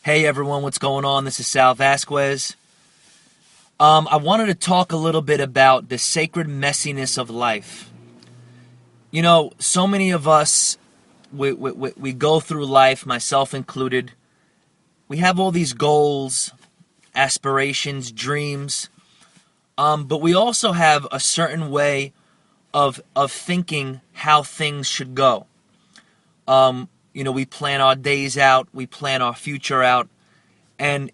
Hey everyone, what's going on? This is Vasquez. I wanted to talk a little bit about the sacred messiness of life. So many of us, we go through life, myself included. We have all these goals, aspirations, dreams, but we also have a certain way of thinking how things should go. We plan our days out, we plan our future out, and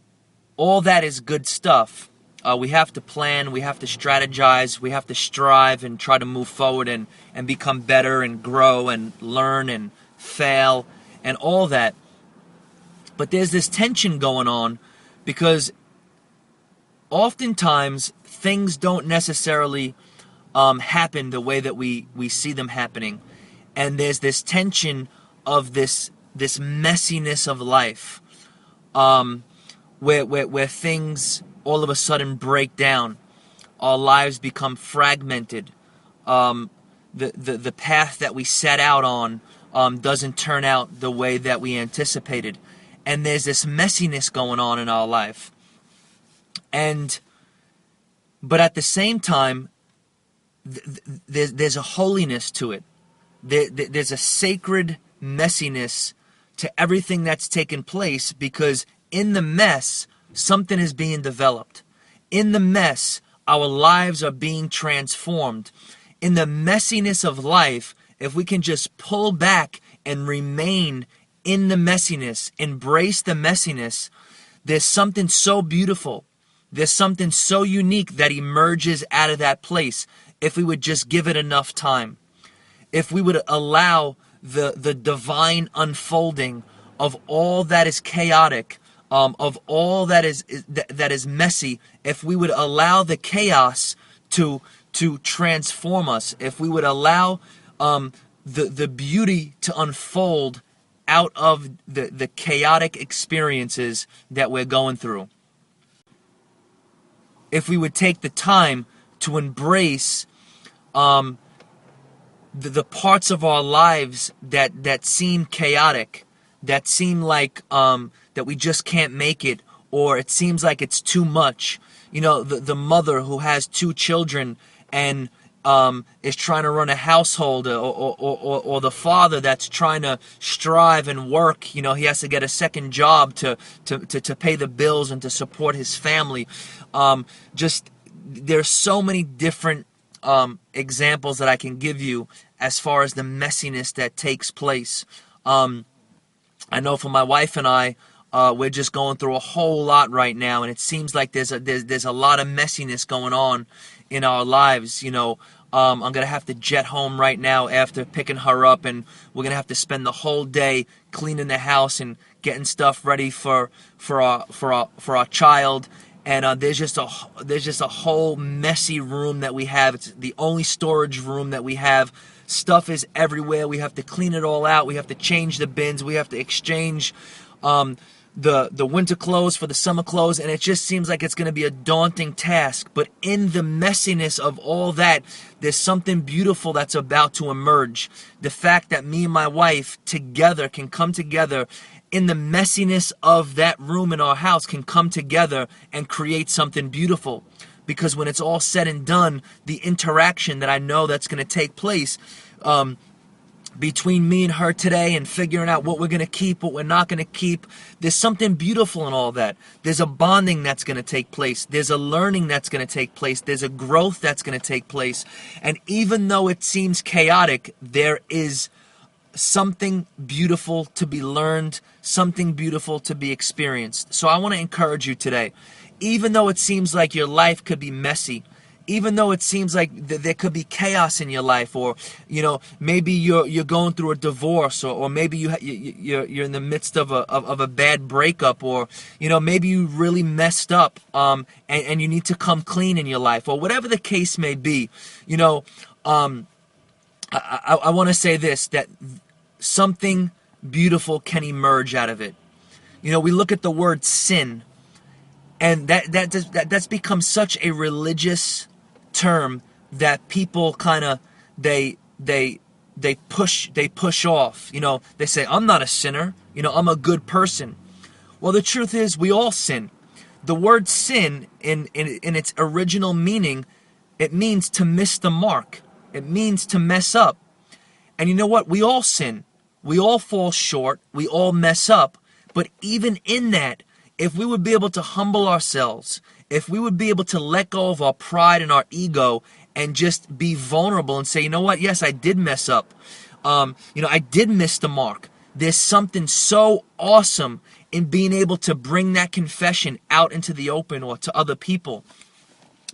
all that is good stuff. We have to plan, we have to strategize, we have to strive and try to move forward and become better and grow and learn and fail and all that. But there's this tension going on because oftentimes things don't necessarily happen the way that we see them happening. And there's this tension of this messiness of life, where things all of a sudden break down, our lives become fragmented. The path that we set out on doesn't turn out the way that we anticipated, and there's this messiness going on in our life. But at the same time, there's a holiness to it. There's a sacred messiness to everything that's taken place, because in the mess, something is being developed. In the mess, our lives are being transformed. In the messiness of life, if we can just pull back and remain in the messiness, embrace the messiness, there's something so beautiful. There's something so unique that emerges out of that place if we would just give it enough time. If we would allow the divine unfolding of all that is chaotic, of all that is messy, if we would allow the chaos to transform us, if we would allow the beauty to unfold out of the chaotic experiences that we're going through. If we would take the time to embrace the parts of our lives that seem chaotic, that seem like that we just can't make it, or it seems like it's too much. The mother who has two children and is trying to run a household, or the father that's trying to strive and work. He has to get a second job to pay the bills and to support his family. There's so many different examples that I can give you as far as the messiness that takes place. I know for my wife and I, we're just going through a whole lot right now, and it seems like there's a lot of messiness going on in our lives. I'm gonna have to jet home right now after picking her up, and we're gonna have to spend the whole day cleaning the house and getting stuff ready for our child. And there's just a whole messy room that we have. It's the only storage room that we have. Stuff is everywhere. We have to clean it all out. We have to change the bins. We have to exchange the winter clothes for the summer clothes, and it just seems like it's going to be a daunting task. But in the messiness of all that, there's something beautiful that's about to emerge. The fact that me and my wife together can come together in the messiness of that room in our house, can come together and create something beautiful. Because when it's all said and done, the interaction that I know that's going to take place between me and her today, and figuring out what we're going to keep, what we're not going to keep, there's something beautiful in all that. There's a bonding that's going to take place. There's a learning that's going to take place. There's a growth that's going to take place. And even though it seems chaotic, there is something beautiful to be learned, something beautiful to be experienced. So I want to encourage you today, even though it seems like your life could be messy, even though it seems like there could be chaos in your life, or maybe you're going through a divorce, or maybe you're in the midst of a bad breakup, or maybe you really messed up, and you need to come clean in your life, or whatever the case may be. I want to say this, that something beautiful can emerge out of it. We look at the word sin, and that's become such a religious term that people kind of they push off. They say, I'm not a sinner, I'm a good person. Well, the truth is, we all sin. The word sin, in its original meaning, it means to miss the mark. It means to mess up. And you know what? We all sin. We all fall short. We all mess up. But even in that, if we would be able to humble ourselves, if we would be able to let go of our pride and our ego and just be vulnerable and say, you know what? Yes, I did mess up. I did miss the mark. There's something so awesome in being able to bring that confession out into the open or to other people,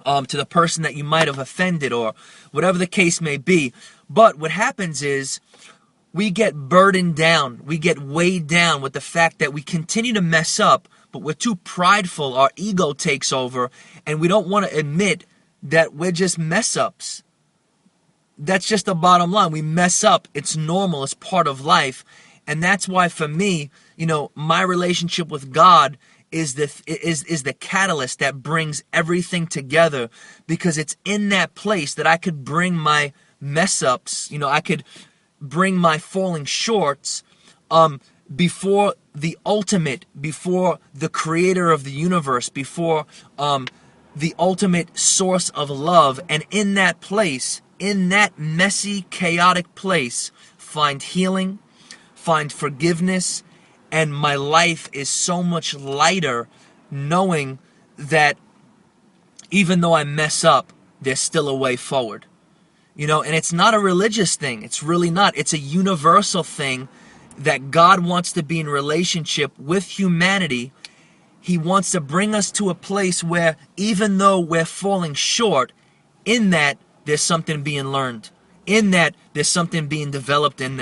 to the person that you might have offended or whatever the case may be. But what happens is we get burdened down. We get weighed down with the fact that we continue to mess up, but we're too prideful. Our ego takes over, and we don't want to admit that we're just mess ups. That's just the bottom line. We mess up. It's normal. It's part of life. And that's why for me, my relationship with God is the catalyst that brings everything together, because it's in that place that I could bring my mess ups, I could bring my falling shorts before the ultimate, before the creator of the universe, before the ultimate source of love. And in that place, in that messy, chaotic place, find healing, find forgiveness, and my life is so much lighter knowing that even though I mess up, there's still a way forward. And it's not a religious thing. It's really not. It's a universal thing that God wants to be in relationship with humanity. He wants to bring us to a place where even though we're falling short, in that there's something being learned. In that there's something being developed in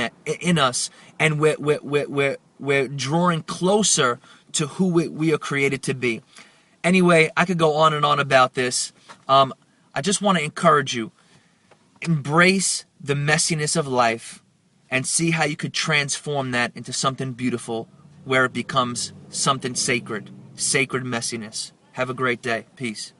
us, and we're drawing closer to who we are created to be. Anyway, I could go on and on about this. I just want to encourage you. Embrace the messiness of life and see how you could transform that into something beautiful where it becomes something sacred. Sacred messiness. Have a great day. Peace.